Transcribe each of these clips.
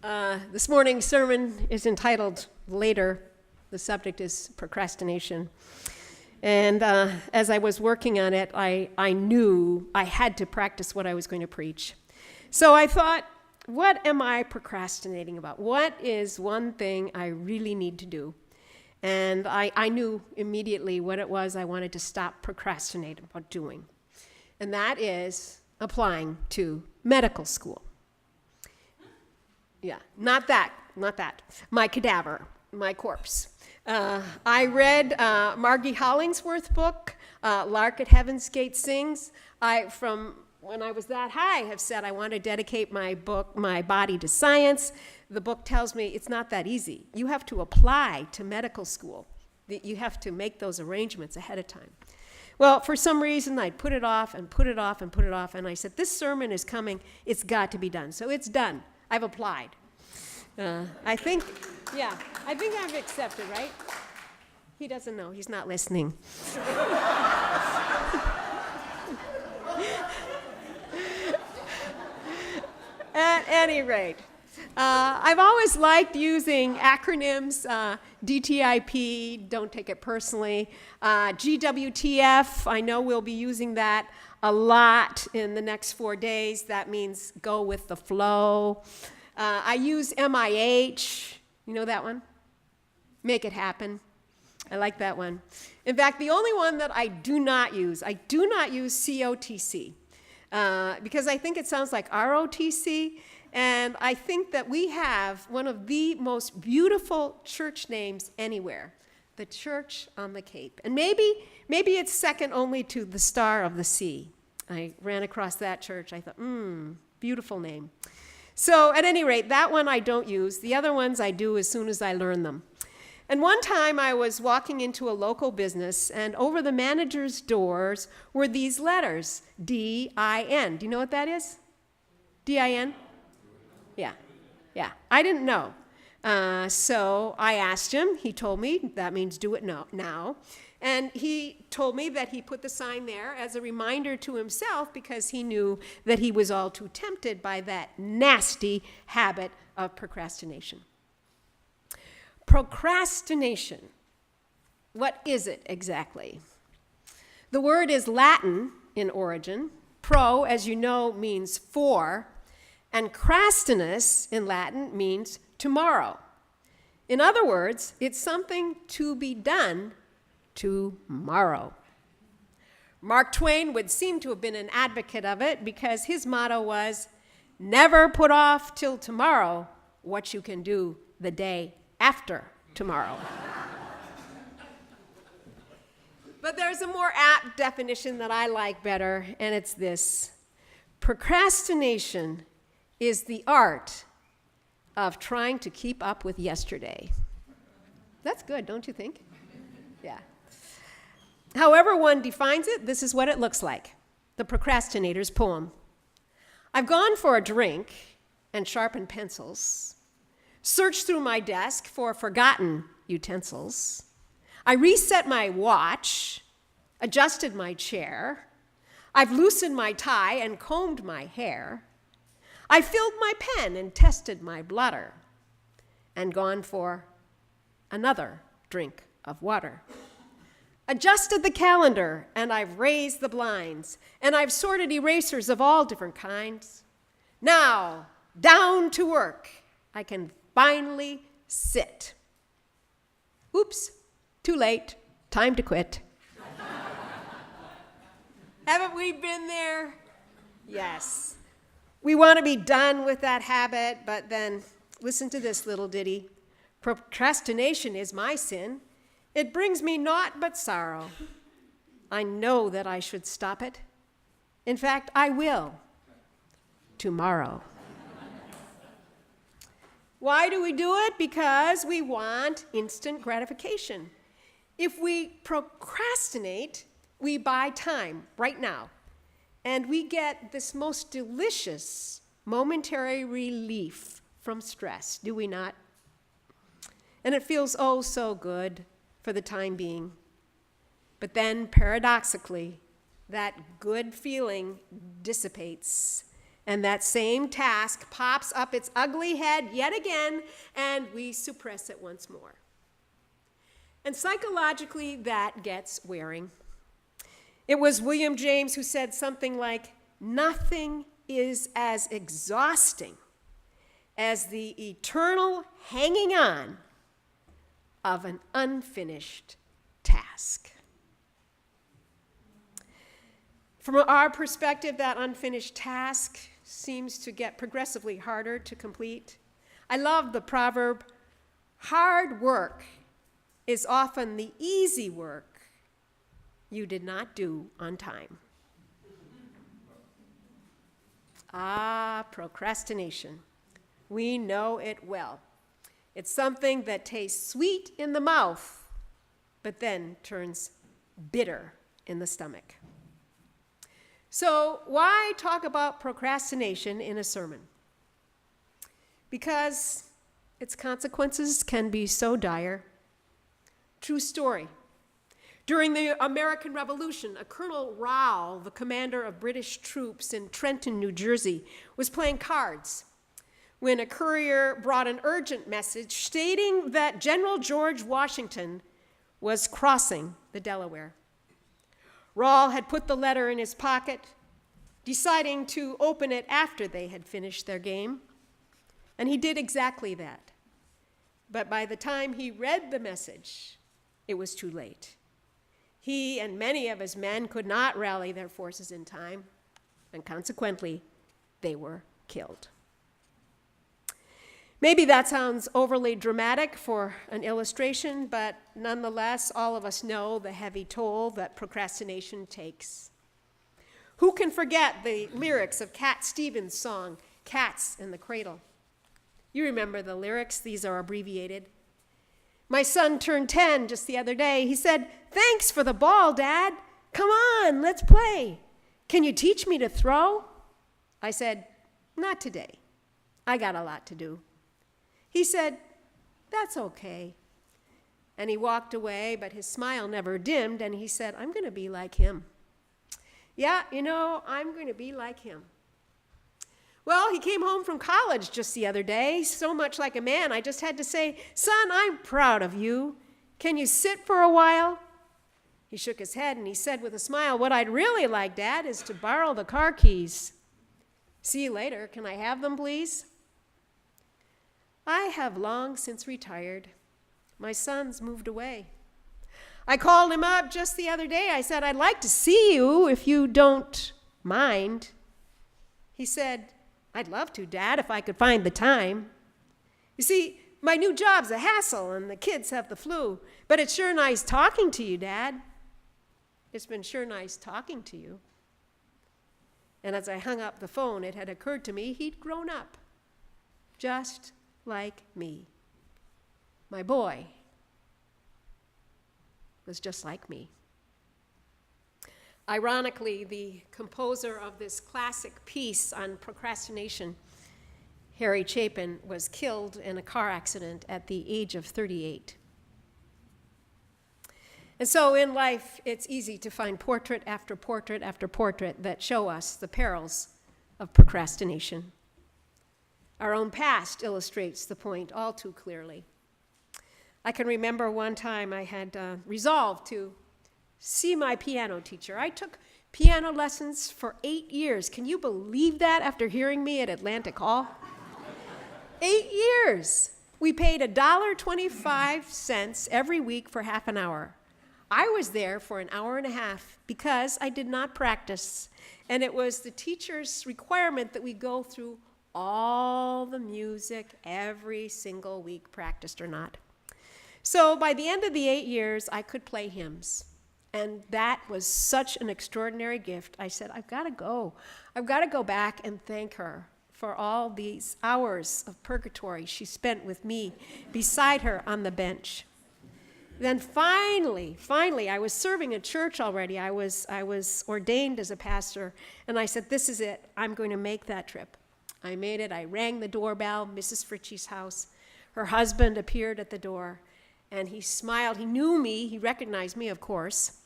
This morning's sermon is entitled Later. The subject is procrastination. And as I was working on it, I knew I had to practice what I was going to preach. So I thought, what am I procrastinating about? What is one thing I really need to do? And I knew immediately what it was I wanted to stop procrastinating about doing. And that is applying to medical school. Yeah, not that. My cadaver, my corpse. I read Margie Hollingsworth's book, Lark at Heaven's Gate Sings. From when I was that high, have said I want to dedicate my body to science. The book tells me it's not that easy. You have to apply to medical school. You have to make those arrangements ahead of time. Well, for some reason, I put it off, and I said, this sermon is coming. It's got to be done. So it's done. I've applied. I think I've accepted, right? He doesn't know. He's not listening. At any rate, I've always liked using acronyms, DTIP, don't take it personally, GWTF, I know we'll be using that a lot in the next 4 days. That means go with the flow. I use MIH, you know that one? Make it happen. I like that one. In fact, the only one that I do not use COTC, because I think it sounds like ROTC, and I think that we have one of the most beautiful church names anywhere, the Church on the Cape. And maybe it's second only to the Star of the Sea. I ran across that church. I thought, beautiful name. So at any rate, that one I don't use. The other ones I do as soon as I learn them. And one time I was walking into a local business, and over the manager's doors were these letters, D-I-N. Do you know what that is? D-I-N? Yeah. I didn't know. So I asked him. He told me that means do it now. And he told me that he put the sign there as a reminder to himself because he knew that he was all too tempted by that nasty habit of procrastination. Procrastination. What is it exactly? The word is Latin in origin. Pro, as you know, means for, and crastinus in Latin means tomorrow. In other words, it's something to be done tomorrow. Mark Twain would seem to have been an advocate of it because his motto was, never put off till tomorrow what you can do the day after tomorrow. But there's a more apt definition that I like better, and it's this. Procrastination is the art of trying to keep up with yesterday. That's good, don't you think? Yeah. However one defines it, this is what it looks like. The procrastinator's poem. I've gone for a drink and sharpened pencils, searched through my desk for forgotten utensils. I reset my watch, adjusted my chair. I've loosened my tie and combed my hair. I filled my pen and tested my blotter and gone for another drink of water. Adjusted the calendar and I've raised the blinds and I've sorted erasers of all different kinds. Now, down to work, I can finally sit. Oops, too late, time to quit. Haven't we been there? Yes. We want to be done with that habit, but then listen to this little ditty. Procrastination is my sin. It brings me naught but sorrow. I know that I should stop it. In fact, I will tomorrow. Why do we do it? Because we want instant gratification. If we procrastinate, we buy time right now. And we get this most delicious momentary relief from stress, do we not? And it feels oh so good for the time being. But then, paradoxically, that good feeling dissipates And that same task pops up its ugly head yet again, and we suppress it once more. And psychologically, that gets wearing. It was William James who said something like, "Nothing is as exhausting as the eternal hanging on of an unfinished task." From our perspective, that unfinished task seems to get progressively harder to complete. I love the proverb, "Hard work is often the easy work you did not do on time." Procrastination. We know it well. It's something that tastes sweet in the mouth, but then turns bitter in the stomach. So why talk about procrastination in a sermon? Because its consequences can be so dire. True story. During the American Revolution, a Colonel Rowell, the commander of British troops in Trenton, New Jersey, was playing cards when a courier brought an urgent message stating that General George Washington was crossing the Delaware. Rowell had put the letter in his pocket, deciding to open it after they had finished their game, and he did exactly that. But by the time he read the message, it was too late. He and many of his men could not rally their forces in time, and consequently, they were killed. Maybe that sounds overly dramatic for an illustration, but nonetheless, all of us know the heavy toll that procrastination takes. Who can forget the lyrics of Cat Stevens' song, "Cats in the Cradle"? You remember the lyrics. These are abbreviated. My son turned 10 just the other day. He said, "Thanks for the ball, Dad. Come on, let's play. Can you teach me to throw?" I said, "Not today. I got a lot to do." He said, "That's okay." And he walked away, but his smile never dimmed, and he said, "I'm going to be like him." Yeah, I'm going to be like him. Well, he came home from college just the other day, so much like a man, I just had to say, "Son, I'm proud of you. Can you sit for a while?" He shook his head and he said with a smile, "What I'd really like, Dad, is to borrow the car keys." "See you later. Can I have them, please?" I have long since retired. My son's moved away. I called him up just the other day. I said, "I'd like to see you if you don't mind." He said, "I'd love to, Dad, if I could find the time. You see, my new job's a hassle and the kids have the flu, but it's sure nice talking to you, Dad." "It's been sure nice talking to you." And as I hung up the phone, it had occurred to me he'd grown up, just like me. My boy was just like me. Ironically, the composer of this classic piece on procrastination, Harry Chapin, was killed in a car accident at the age of 38. And so in life, it's easy to find portrait after portrait after portrait that show us the perils of procrastination. Our own past illustrates the point all too clearly. I can remember one time I had resolved to see my piano teacher. I took piano lessons for 8 years. Can you believe that after hearing me at Atlantic Hall? 8 years. We paid $1.25 every week for half an hour. I was there for an hour and a half because I did not practice. And it was the teacher's requirement that we go through all the music every single week, practiced or not. So by the end of the 8 years, I could play hymns. And that was such an extraordinary gift. I said, I've got to go. I've got to go back and thank her for all these hours of purgatory she spent with me beside her on the bench. Then finally, I was serving a church already. I was ordained as a pastor, and I said, this is it. I'm going to make that trip. I made it. I rang the doorbell, Mrs. Fritchie's house. Her husband appeared at the door, and he smiled. He knew me. He recognized me, of course.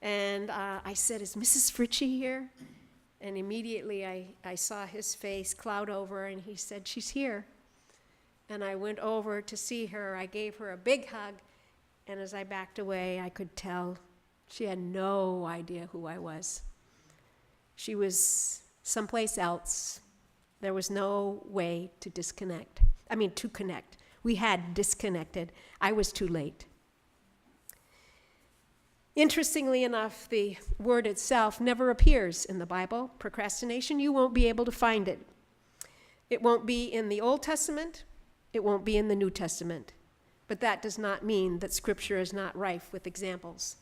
And I said, is Mrs. Fritchie here? And immediately I saw his face cloud over, and he said, "She's here." And I went over to see her. I gave her a big hug, and as I backed away, I could tell she had no idea who I was. She was someplace else. There was no way to to connect. We had disconnected. I was too late. Interestingly enough, the word itself never appears in the Bible. Procrastination, you won't be able to find it. It won't be in the Old Testament. It won't be in the New Testament. But that does not mean that Scripture is not rife with examples.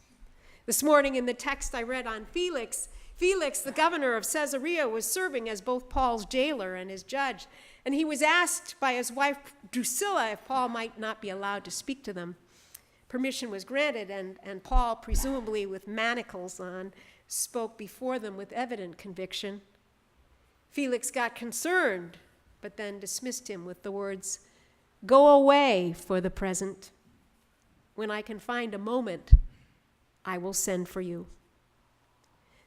This morning in the text I read on Felix, the governor of Caesarea, was serving as both Paul's jailer and his judge. And he was asked by his wife Drusilla if Paul might not be allowed to speak to them. Permission was granted, and Paul, presumably with manacles on, spoke before them with evident conviction. Felix got concerned, but then dismissed him with the words, "Go away for the present. When I can find a moment, I will send for you."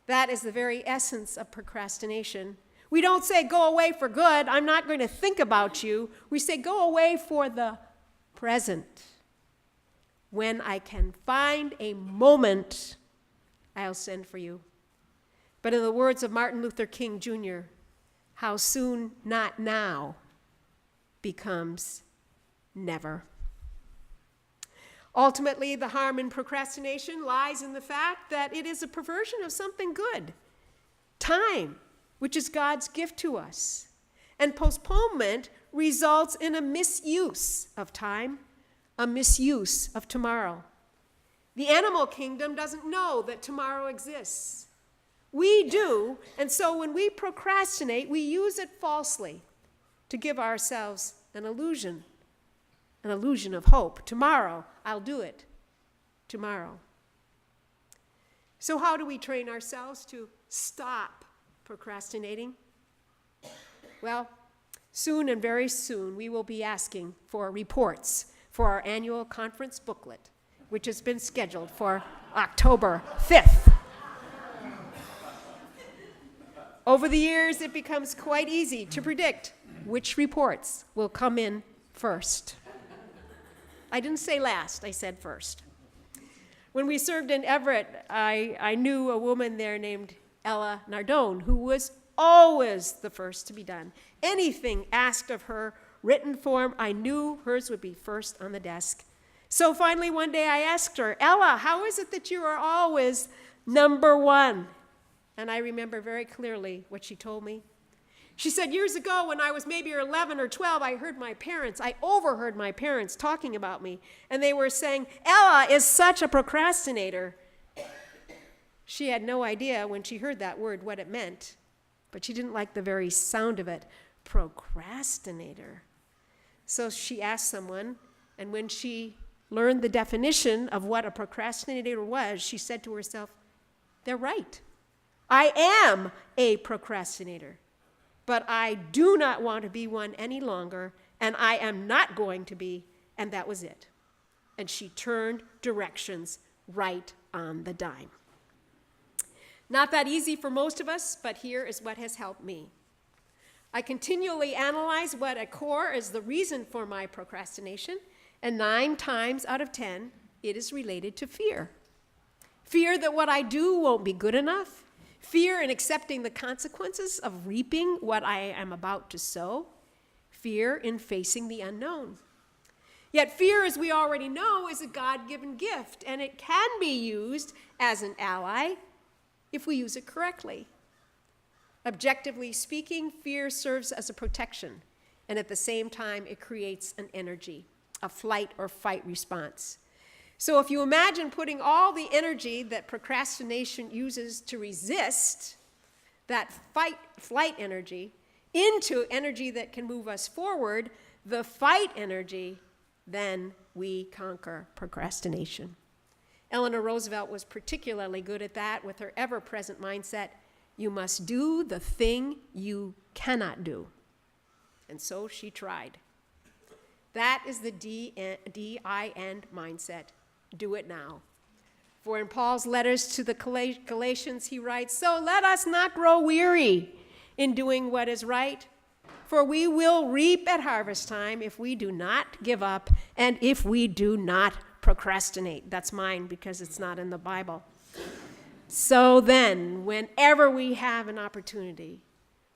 That is the very essence of procrastination. We don't say, "Go away for good, I'm not going to think about you." We say, "Go away for the present. When I can find a moment, I'll send for you." But in the words of Martin Luther King Jr., how soon not now becomes never. Ultimately, the harm in procrastination lies in the fact that it is a perversion of something good, time, which is God's gift to us. And postponement results in a misuse of time, a misuse of tomorrow. The animal kingdom doesn't know that tomorrow exists. We do, and so when we procrastinate, we use it falsely to give ourselves an illusion of hope. Tomorrow, I'll do it. Tomorrow. So how do we train ourselves to stop procrastinating? Well, soon and very soon, we will be asking for reports for our annual conference booklet, which has been scheduled for October 5th. Over the years, it becomes quite easy to predict which reports will come in first. I didn't say last, I said first. When we served in Everett, I knew a woman there named Ella Nardone, who was always the first to be done. Anything asked of her, written form, I knew hers would be first on the desk. So finally one day I asked her, "Ella, how is it that you are always number one?" And I remember very clearly what she told me. She said, "Years ago when I was maybe 11 or 12, I overheard my parents talking about me. And they were saying, 'Ella is such a procrastinator.'" She had no idea when she heard that word what it meant, but she didn't like the very sound of it. Procrastinator. So she asked someone, and when she learned the definition of what a procrastinator was, she said to herself, "They're right. I am a procrastinator, but I do not want to be one any longer, and I am not going to be," and that was it. And she turned directions right on the dime. Not that easy for most of us, but here is what has helped me. I continually analyze what at core is the reason for my procrastination, and 9 times out of 10, it is related to fear. Fear that what I do won't be good enough. Fear in accepting the consequences of reaping what I am about to sow. Fear in facing the unknown. Yet fear, as we already know, is a God-given gift, and it can be used as an ally if we use it correctly. Objectively speaking, fear serves as a protection, and at the same time, it creates an energy, a flight or fight response. So if you imagine putting all the energy that procrastination uses to resist, that flight energy, into energy that can move us forward, the fight energy, then we conquer procrastination. Eleanor Roosevelt was particularly good at that with her ever-present mindset. You must do the thing you cannot do. And so she tried. That is the D-I-N mindset. Do it now. For in Paul's letters to the Galatians, he writes, "So let us not grow weary in doing what is right, for we will reap at harvest time if we do not give up and if we do not procrastinate." That's mine because it's not in the Bible. So then, whenever we have an opportunity,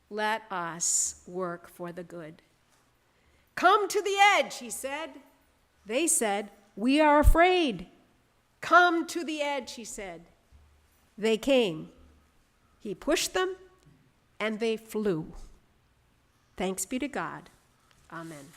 let us work for the good. "Come to the edge," he said. They said, "We are afraid." "Come to the edge," he said. They came. He pushed them, and they flew. Thanks be to God. Amen.